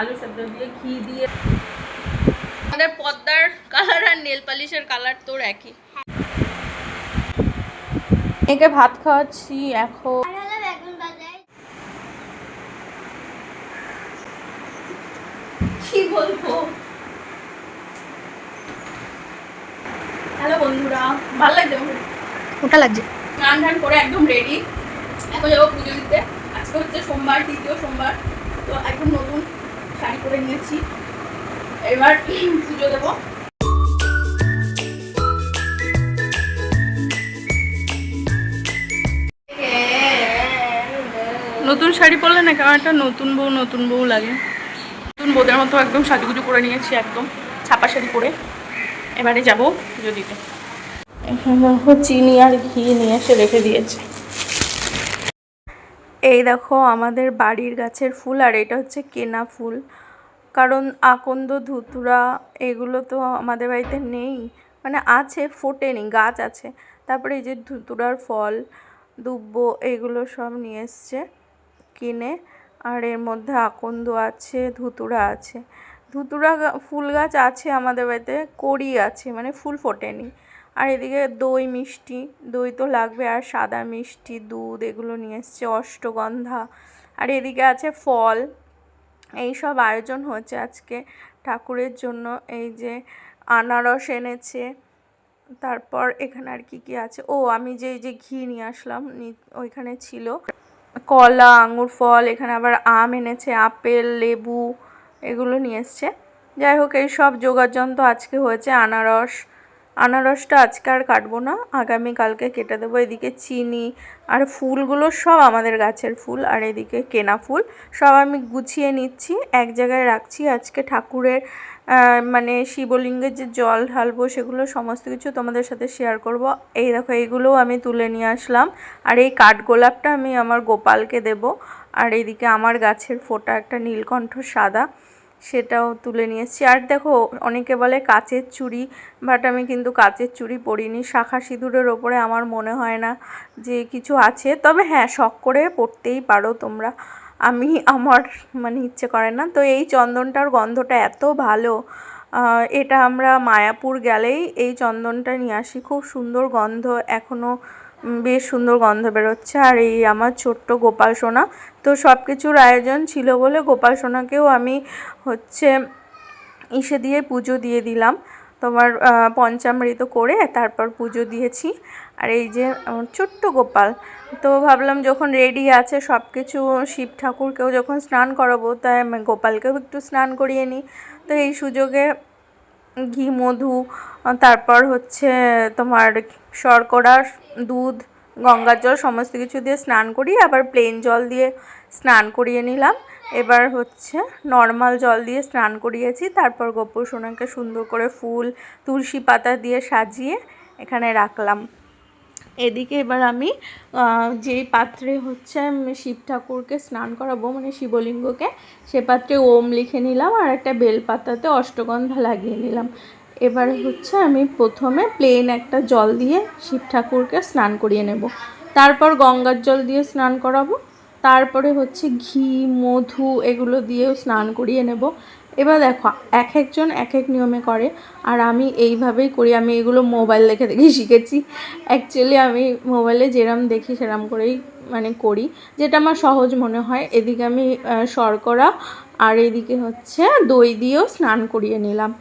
আলু সেদ্ধ দিয়ে ঘি দিয়ে। আমাদের পর্দার কালার আর নেল পালিশের কালার তোর একই। একে ভাত খাওয়াচ্ছি এখন। কি বলবো, হ্যালো বন্ধুরা, ভালো লাগছে ওটা লাগছে। স্নান টান করে একদম রেডি, এখন যাবো পুজো দিতে। আজকে হচ্ছে সোমবার, তৃতীয় সোমবার। তো একদম নতুন শাড়ি পরে নিয়েছি, এবার পুজো দেবো। নতুন শাড়ি পরলে না কেমন একটা নতুন বউ লাগে। নতুন বউদের মতো একদম সাজুগুজু করে নিয়েছি, একদম ছাপা শাড়ি পরে। এবারে যাবো পুজো দিতে। এখানে দেখো চিনি আর ঘি নিয়ে এসে রেখে দিয়েছে। এই দেখো আমাদের বাড়ির গাছের ফুল, আর এটা হচ্ছে কেনা ফুল। কারণ আকন্দ, ধুতুরা এগুলো তো আমাদের বাড়িতে নেই, মানে আছে, ফোটেনি, গাছ আছে। তারপরে এই যে ধুতুরার ফল, দুব্ব, এগুলো সব নিয়ে এসছে কিনে। আর এর মধ্যে আকন্দ আছে, ধুতুরা আছে। ধুতুরা ফুল গাছ আছে আমাদের বাড়িতে, কড়ি আছে, মানে ফুল ফোটেনি। আর এদিকে দই মিষ্টি, দই তো লাগবে, আর সাদা মিষ্টি, দুধ, এগুলো নিয়ে এসছে, অষ্টগন্ধা। আর এদিকে আছে ফল। এই সব আয়োজন হচ্ছে আজকে ঠাকুরের জন্য। এই যে আনারস এনেছে, তারপর এখানে আর কি কি আছে, ও আমি যে ঘি নিয়ে আসলাম ওইখানে ছিল, কলা, আঙুর ফল, এখানে আবার আম এনেছে, আপেল, লেবু, এগুলো নিয়ে এসছে। যাই হোক, এই সব যোগাযন্ত্র আজকে হয়েছে। আনারসটা আজকে আর কাটবো না, আগামীকালকে কেটে দেবো। এদিকে চিনি আর ফুলগুলো সব আমাদের গাছের ফুল, আর এদিকে কেনা ফুল সব আমি গুছিয়ে নিচ্ছি, এক জায়গায় রাখছি। আজকে ঠাকুরের মানে শিবলিঙ্গের যে জল ঢালবো, সেগুলো সমস্ত কিছু তোমাদের সাথে শেয়ার করব। এই দেখো, এইগুলোও আমি তুলে নিয়ে আসলাম। আর এই কাঠগোলাপটা আমি আমার গোপালকে দেব। আর এইদিকে আমার গাছের ফোটা একটা নীলকণ্ঠ সাদা, সেটাও তুলে নিয়ে এসেছি। আর দেখো, অনেকে বলে কাচের চুড়ি, বাট আমি কিন্তু কাচের চুড়ি পরিনি। শাঁখা সিঁদুরের ওপরে আমার মনে হয় না যে কিছু আছে, তবে হ্যাঁ, শখ করে পরতেই পারো তোমরা। আমার মানে ইচ্ছে করে না। তো এই চন্দনটার গন্ধটা এত ভালো, এটা আমরা মায়াপুর গেলেই এই চন্দনটা নিয়ে আসি, খুব সুন্দর গন্ধ, এখনও বেশ সুন্দর গন্ধ বেরোচ্ছে। আর এই আমার ছোট্ট গোপাল সোনা, তো সব কিছুর আয়োজন ছিল বলে গোপাল সোনাকেও আমি হচ্ছে ইসে দিয়ে পুজো দিয়ে দিলাম, তোমার পঞ্চামৃত করে তারপর পুজো দিয়েছি। আর এই যে আমার ছোট্ট গোপাল, তো ভাবলাম যখন রেডি আছে সব কিছু, শিব ঠাকুরকেও যখন স্নান করাবো, তাই আমি গোপালকেও একটু স্নান করিয়ে নিই। তো এই সুযোগে ঘি, মধু, তারপর হচ্ছে তোমার শর্করা, দুধ, গঙ্গার জল সমস্ত কিছু দিয়ে স্নান করিয়ে আবার প্লেন জল দিয়ে স্নান করিয়ে নিলাম। এবার হচ্ছে নর্মাল জল দিয়ে স্নান করিয়েছি। তারপর গোপাল সোনাকে সুন্দর করে ফুল, তুলসী পাতা দিয়ে সাজিয়ে এখানে রাখলাম। এদিকে এবার আমি যেই পাত্রে হচ্ছে শিব ঠাকুরকে স্নান করাবো, মানে শিবলিঙ্গকে, সে পাত্রে ওম লিখে নিলাম, আর একটা বেলপাতাতে অষ্টগন্ধা লাগিয়ে নিলাম। এবার হচ্ছে আমি প্রথমে প্লেন একটা জল দিয়ে শিব ঠাকুরকে স্নান করিয়ে নেব, তারপর গঙ্গার জল দিয়ে স্নান করাবো, তারপরে হচ্ছে ঘি, মধু, এগুলো দিয়েও স্নান করিয়ে নেব। এবার দেখো, এক একজন এক এক নিয়মে করে, আর আমি এইভাবেই করি। আমি এগুলো মোবাইল দেখে দেখে শিখেছি। অ্যাকচুয়ালি আমি মোবাইলে যেরম দেখি সেরম করেই মানে করি, যেটা আমার সহজ মনে হয়। এদিকে আমি শর্করা আর এদিকে হচ্ছে দই দিয়েও স্নান করিয়ে নিলাম,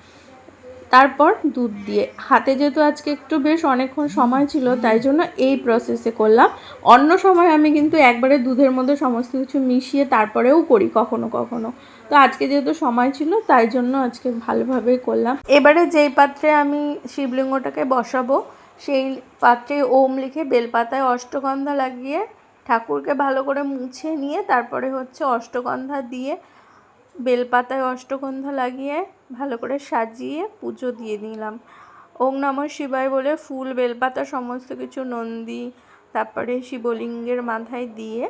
তারপর দুধ দিয়ে। হাতে যেহেতু আজকে একটু বেশ অনেকক্ষণ সময় ছিল, তাই জন্য এই প্রসেসে করলাম। অন্য সময় আমি কিন্তু একবারে দুধের মধ্যে সমস্ত কিছু মিশিয়ে তারপরেও করি কখনো কখনো। তো আজকে যেহেতু সময় ছিল, তাই জন্য আজকে ভালোভাবেই করলাম। এবারে যেই পাত্রে আমি শিবলিঙ্গটাকে বসাবো, সেই পাত্রে ওম লিখে বেলপাতায় অষ্টগন্ধা লাগিয়ে ঠাকুরকে ভালো করে মুছে নিয়ে, তারপরে হচ্ছে অষ্টগন্ধা দিয়ে বেলপাতায় অষ্টগন্ধা লাগিয়ে ভালো করে সাজিয়ে পুজো দিয়ে নিলাম। ওম নমঃ শিবায় বলে ফুল, বেলপাতা সমস্ত কিছু নন্দী, তারপরে শিবলিঙ্গের মাথায় দিয়ে,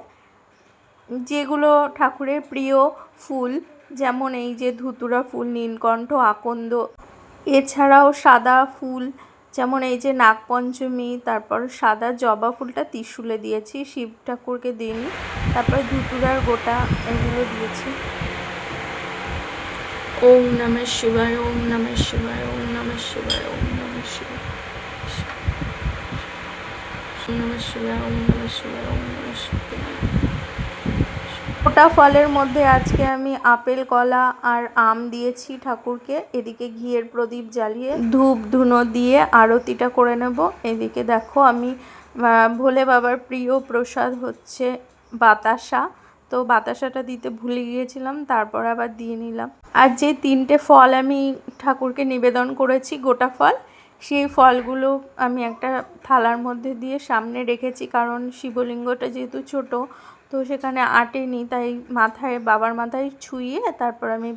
যেগুলো ঠাকুরের প্রিয় ফুল, যেমন এই যে ধুতুরা ফুল, নীলকণ্ঠ, আকন্দ, এছাড়াও সাদা ফুল, যেমন এই যে নাগপঞ্চমী, তারপর সাদা জবা ফুলটা ত্রিশূলে দিয়েছি, শিব ঠাকুরকে দিইনি, তারপরে ধুতুরার গোটা, এগুলো দিয়েছি। ওম নমঃ শিবায়, ওম নমঃ শিবায়, ওম নমঃ শিবায়, ওম নমঃ শিবায়, ওম নমঃ শিবায়, ওম নমঃ শিবায়, ওম নমঃ শিবায়। ওটা ফলের মধ্যে আজকে আমি আপেল, কলা আর আম দিয়েছি ঠাকুরকে। এদিকে ঘিয়ের প্রদীপ জ্বালিয়ে ধূপ ধুনো দিয়ে আরতিটা করে নেব। এদিকে দেখো আমি ভোলে বাবার প্রিয় প্রসাদ হচ্ছে বাতাসা, তো বাতাসাটা দিতে ভুলে গিয়েছিলাম, তারপর আবার দিয়ে নিলাম। আর যে 3টে ফল আমি ঠাকুরকে নিবেদন করেছি গোটা ফল, সেই ফলগুলো আমি একটা থালার মধ্যে দিয়ে সামনে রেখেছি, কারণ শিবলিঙ্গটা যেহেতু ছোট, তো সেখানে আটেনি, তাই মাথায় বাবার মাথায় ছুঁয়ে তারপর আমি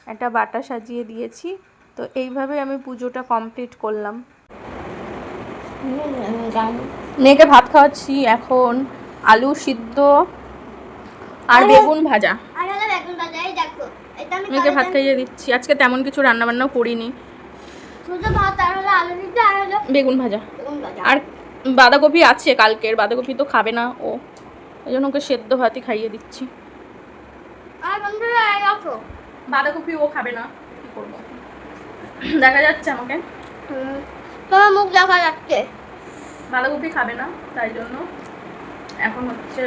একটা বাটা সাজিয়ে দিয়েছি। তো এইভাবে আমি পুজোটা কমপ্লিট করলাম। মেয়েকে ভাত খাওয়াচ্ছি এখন, আলু সিদ্ধ আর বেগুন ভাজা। মেয়েকে ভাত খাইয়ে দিচ্ছি। আজকে তেমন কিছু রান্না বান্নাও করিনি, বেগুন ভাজা আর বাঁধাকপি আছে কালকের, বাঁধাকপি তো খাবে না ও, এই জন্য ওকে সেদ্ধ ভাতই খাইয়ে দিচ্ছি। বাঁধাকপি ও খাবে না, কি করবো, দেখা যাচ্ছে আমাকে, তোমার মুখ দেখা যাচ্ছে। বাঁধাকপি খাবে না, তাই জন্য এখন হচ্ছে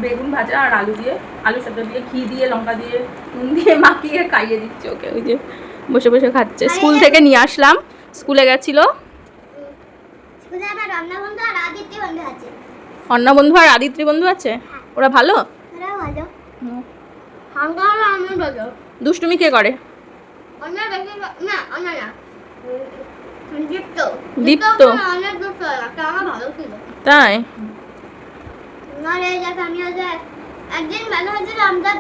বেগুন ভাজা আর আলু দিয়ে, আলু সেদ্ধ দিয়ে, ঘি দিয়ে, লঙ্কা দিয়ে, নুন দিয়ে মাখিয়ে খাইয়ে দিচ্ছি ওকে। ওই যে বসে বসে খাচ্ছে। স্কুল থেকে নিয়ে আসলাম, স্কুলে গেছিল। অন্না বন্ধু আর আদিত্রি বন্ধু আছে, ওরা ভালো? দুষ্টুমি কে করে? দীপ্ত। তাই? একদিন ভালো হয়েছিল, আমরা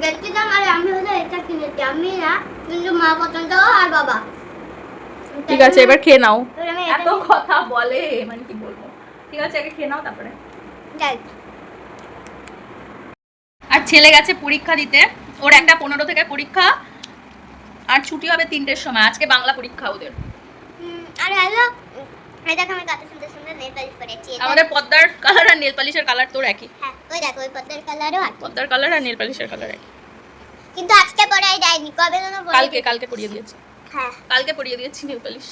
দেখছিলাম আর আমি হলো এটা কিনেছি, আমি না কিন্তু মা পছন্দ আর বাবা। ঠিক আছে, এবার খেয়ে নাও। এত কথা বলে মানে কি বলবো। ঠিক আছে, আগে খেয়ে নাও তারপরে। আর ছেলে গেছে পরীক্ষা দিতে, ওর একটা 15 থেকে পরীক্ষা, আর ছুটি হবে 3টের সময়। আজকে বাংলা পরীক্ষা ওদের। আর হ্যালো, এই দেখো আমি কত সুন্দর সুন্দর নেল পালিশ করেছি। আমাদের পর্দার কালার আর নেল পালিশের কালার তোর একই। হ্যাঁ, ওই দেখো ওই পর্দার কালারও আছে। পর্দার কালার আর নেল পালিশের কালার একই, কিন্তু আজকে পরাই দেয়নি, কবে যেন কালকে পরিয়ে দিয়েছি। হ্যাঁ, কালকে পরিয়ে দিয়েছি নেল পালিশ।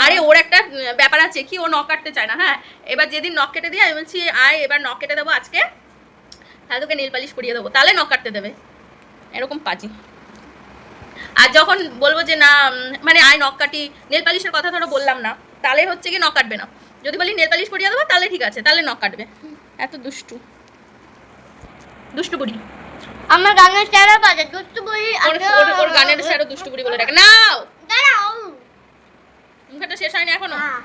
আরে ওর একটা ব্যাপার আছে কি, ও নখ কাটতে চায় না। হ্যাঁ, এবার যেদিন নখ কেটে দিয়ে আমি বলছি আয় এবার নখ কেটে দেবো আজকে, তাহলে তোকে নেল পালিশ পরিয়ে দেবো, তাহলে নখ কাটতে দেবে। এরকম পাজি। আর যখন বলবো যে না মানে আয় নখ কাটি, নেল পালিশের কথা ধরো বললাম না, তাহলে হচ্ছে কি নখ কাটবে না। যদি বলি নেল পালিশ পরিয়ে দেবো তাহলে ঠিক আছে, তাহলে নখ কাটবে। এত দুষ্টু, দুষ্টু বুড়ি। আমার গানের স্যারও পারে দুষ্টু বুড়ি। ওর গানের স্যারও দুষ্টু বুড়ি বলে ডাকে। নাও দাঁড়াও, মুখটা শেষ হয়নি এখনো। হ্যাঁ।